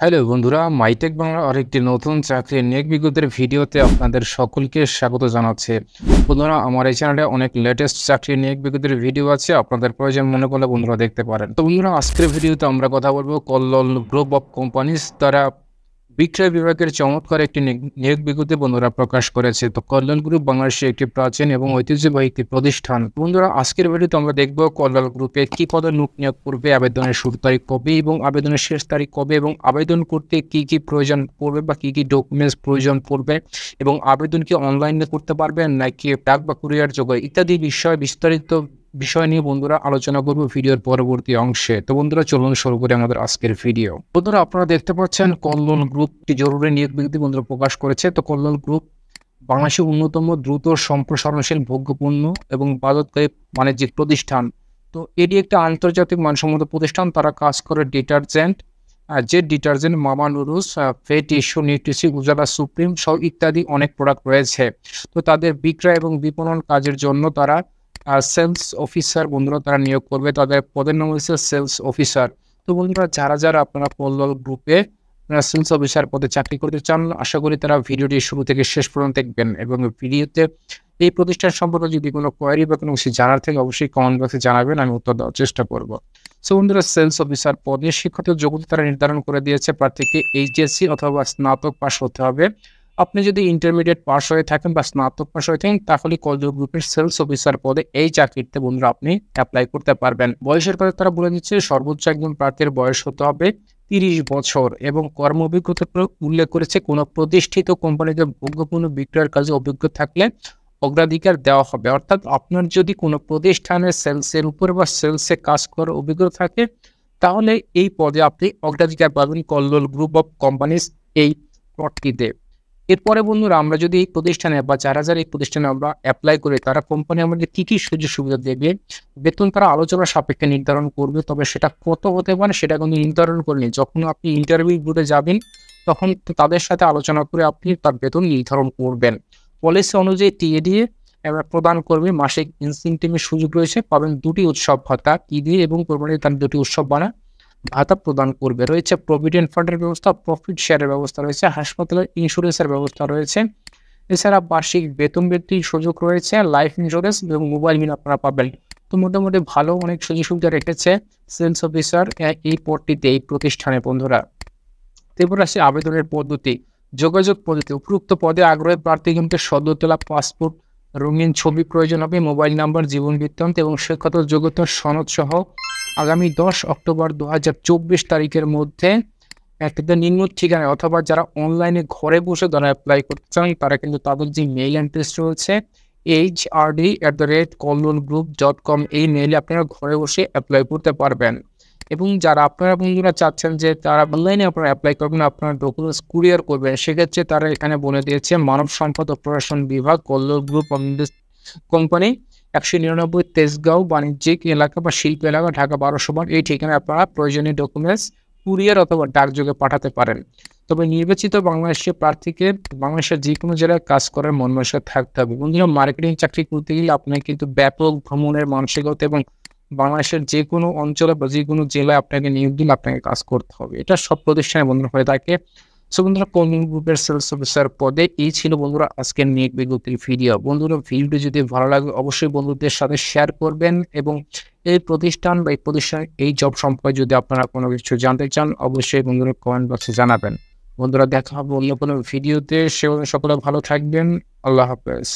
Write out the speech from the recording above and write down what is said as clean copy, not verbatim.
Hello বন্ধুরা, MyTech বাংলার আরেকটি নতুন চাকরির নিয়োগ বিজ্ঞপ্তির ভিডিওতে আপনাদের সকলকে স্বাগত জানাচ্ছি। বন্ধুরা, আমার এই চ্যানেলে অনেক লেটেস্ট চাকরির নিয়োগ বিজ্ঞপ্তির ভিডিও আছে, আপনাদের প্রয়োজন মনে করলে বন্ধুরা দেখতে পারেন। তো বন্ধুরা, আজকের ভিডিওতে আমরা কথা বলবো কল্লোল গ্রুপ অফ কোম্পানিজ দ্বারা বিক্রয় বিভাগের চমৎকার একটি নিয়োগ বিজ্ঞপ্তি বন্ধুরা প্রকাশ করেছে। তো কল্লোল গ্রুপ বাংলাদেশের একটি প্রাচীন এবং ঐতিহ্যবাহী একটি প্রতিষ্ঠান। বন্ধুরা, আজকের ভিডিওতে আমরা দেখব কল্লোল গ্রুপে কি পদে নিয়োগ করবে, আবেদনের শুরু তারিখ কবে এবং আবেদনের শেষ তারিখ কবে, এবং আবেদন করতে কি কি প্রয়োজন পড়বে বা কি কি ডকুমেন্টস প্রয়োজন পড়বে, এবং আবেদন কি অনলাইনে করতে পারবেন নাকি ডাক বা কুরিয়ার যোগে ইত্যাদি বিস্তারিত বিষয় নিয়ে বন্ধুরা আলোচনা করব ভিডিওর পরবর্তী অংশে। তো বন্ধুরা, চলুন শুরু করি আমাদের আজকের ভিডিও। বন্ধুরা, আপনারা দেখতে পাচ্ছেন কল্লোল গ্রুপ একটি জরুরি নিয়োগ বিজ্ঞপ্তি বন্ধুরা প্রকাশ করেছে। তো কল্লোল গ্রুপ বাংলাদেশের অন্যতম দ্রুত সম্প্রসারণশীল ভোগ্যপণ্য এবং বাজারকারী বাণিজ্যিক প্রতিষ্ঠান। তো এটি একটি আন্তর্জাতিক মানসম্মত প্রতিষ্ঠান। তারা কাজ করে ডিটারজেন্ট, যে ডিটারজেন্ট, মামা নুডলস, ফেট টিস্যু, নিউট্রিসি, উজালা সুপ্রিম সহ ইত্যাদি অনেক প্রোডাক্ট রয়েছে। তো তাদের বিক্রয় এবং বিপণন কাজের জন্য তারা সেলস অফিসার বন্ধুরা তারা নিয়োগ করবে। তাদের পদের নাম হচ্ছে সেলস অফিসার। তো বন্ধুরা, যারা আপনারা কল্লোল গ্রুপে সেলস অফিসার পদে চাকরি করতে চান, আশা করি তারা ভিডিওটি শুরু থেকে শেষ পর্যন্ত দেখবেন, এবং ভিডিওতে এই প্রতিষ্ঠান সম্পর্কে যদি কোনো কোয়ারি বা কোনো কিছু জানার থেকে অবশ্যই কমেন্ট বক্সে জানাবেন, আমি উত্তর দেওয়ার চেষ্টা করব। সো বন্ধুরা, সেলস অফিসার পদে শিক্ষাগত যোগ্যতা তারা নির্ধারণ করে দিয়েছে। প্রার্থীকে এইচএসসি অথবা স্নাতক পাস হতে হবে। আপনি যদি ইন্টারমিডিয়েট পাস হয়ে থাকেন বা স্নাতক পাস হয়ে থাকেন, তাহলে কল্লোল গ্রুপের সেলস অফিসার পদে এই চাকরিতে বন্ধুরা আপনি অ্যাপ্লাই করতে পারবেন। বয়সের কথা তারা বলে দিচ্ছে, সর্বোচ্চ একজন প্রার্থীর বয়স হতে হবে 30 বছর, এবং কর্ম অভিজ্ঞতা উল্লেখ করেছে কোনো প্রতিষ্ঠিত কোম্পানিতে ভোগ্যপণ্য বিক্রয়ের কাজে অভিজ্ঞ থাকলে অগ্রাধিকার দেওয়া হবে। অর্থাৎ আপনার যদি কোনো প্রতিষ্ঠানের সেলসের উপর বা সেলসে কাজ করার অভিজ্ঞতা থাকে, তাহলে এই পদে আপনি অগ্রাধিকার পাবেন কল্লোল গ্রুপ অফ কোম্পানিজ এই পদটিতে। এরপরে বন্ধুরা, আমরা যদি এই প্রতিষ্ঠানে বা যারা এই প্রতিষ্ঠানে আমরা অ্যাপ্লাই করি, তারা কোম্পানি আমাদের কি কি সুযোগ সুবিধা দেবে, বেতন তারা আলোচনা সাপেক্ষে নির্ধারণ করবে। তবে সেটা কত হতে পারে সেটা কিন্তু নির্ধারণ করেনি। যখন আপনি ইন্টারভিউ বোর্ডে যাবেন, তখন তাদের সাথে আলোচনা করে আপনি তার বেতন নির্ধারণ করবেন। পলিসি অনুযায়ী টিএডিএ প্রদান করবে। মাসিক ইনসেন্টিভের সুযোগ রয়েছে। পাবেন 2টি উৎসব ভাতা, ঈদে এবং কোরবানিতে তার 2টি উৎসব ভাতা প্রদান করবে। রয়েছে প্রভিডেন্ট ফান্ডের ব্যবস্থা, প্রফিট শেয়ারের ব্যবস্থা রয়েছে, হাসপাতালের ইন্স্যুরেন্সের ব্যবস্থা রয়েছে। এছাড়া বার্ষিক বেতন বৃদ্ধির সুযোগ রয়েছে, লাইফ ইন্স্যুরেন্স এবং মোবাইল বিল আপনারা পাবেন। তো মোটামুটি ভালো অনেক সুযোগ সুবিধা রেখেছে সেলস অফিসার এই পদটিতে, এই প্রতিষ্ঠানে বন্ধুরা। এরপর আসে আবেদনের পদ্ধতি, যোগাযোগ পদ্ধতি। উপরোক্ত পদে আগ্রহী প্রার্থীগণকে সদ্য তোলা পাসপোর্ট, রঙিন ছবি প্রয়োজন হবে, মোবাইল নাম্বার, জীবন বৃত্তান্ত এবং শিক্ষাগত যোগ্যতার সনদ সহ আগামী 10 অক্টোবর 2024 তারিখের মধ্যে একটা নিম্ন ঠিকানায়, অথবা যারা অনলাইনে ঘরে বসে যারা অ্যাপ্লাই করতে চান, তারা কিন্তু তাদের যে মেইল অ্যাড্রেস রয়েছে hrd@kollolgroup.com, এই মেইলে আপনারা ঘরে বসে অ্যাপ্লাই করতে পারবেন। এবং যারা আপনারা বন্ধুরা চাচ্ছেন যে তারা অনলাইনে আপনারা অ্যাপ্লাই করবেন, আপনারা ডকুমেন্টস কুরিয়ার করবেন, সেক্ষেত্রে তারা এখানে বলে দিয়েছে মানব সম্পদ ও প্রশাসন বিভাগ, কল্লোল গ্রুপ কোম্পানি, 199 তেজগাঁও বাণিজ্যিক এলাকা বা শিল্প এলাকা, ঢাকা 1200 এই ঠিকানায় আপনারা প্রয়োজনীয় ডকুমেন্টস কুরিয়ার অথবা ডাকযোগে পাঠাতে পারেন। তবে নির্বাচিত বাংলাদেশের প্রার্থীকে বাংলাদেশের যে কোনো জেলায় কাজ করার মন মানসিকতা থাকতে হবে। বন্ধুরা, মার্কেটিং চাকরি করতে গেলে আপনাকে কিন্তু ব্যাপক ভ্রমণের মানসিকতা এবং বাংলাদেশের যে কোনো অঞ্চলে বা যে কোনো জেলায় আপনাকে নিয়োগ দিলে আপনাকে কাজ করতে হবে। এটা সব প্রতিষ্ঠানে বন্ধুরা হয়ে থাকে। সো বন্ধুরা, কল্লোল গ্রুপের সেলস অফিসার পদে এই ছিল বন্ধুরা আজকের নিয়োগ বিজ্ঞপ্তির ভিডিও। বন্ধুরা, ভিডিওটি যদি ভালো লাগে অবশ্যই বন্ধুদের সাথে শেয়ার করবেন, এবং এই প্রতিষ্ঠান বা এই প্রতিষ্ঠানের এই জব সম্পর্কে যদি আপনারা কোনো কিছু জানতে চান, অবশ্যই বন্ধুরা কমেন্ট বক্সে জানাবেন। বন্ধুরা, দেখা হবে অন্য কোনো ভিডিওতে। সে সকলে ভালো থাকবেন। আল্লাহ হাফেজ।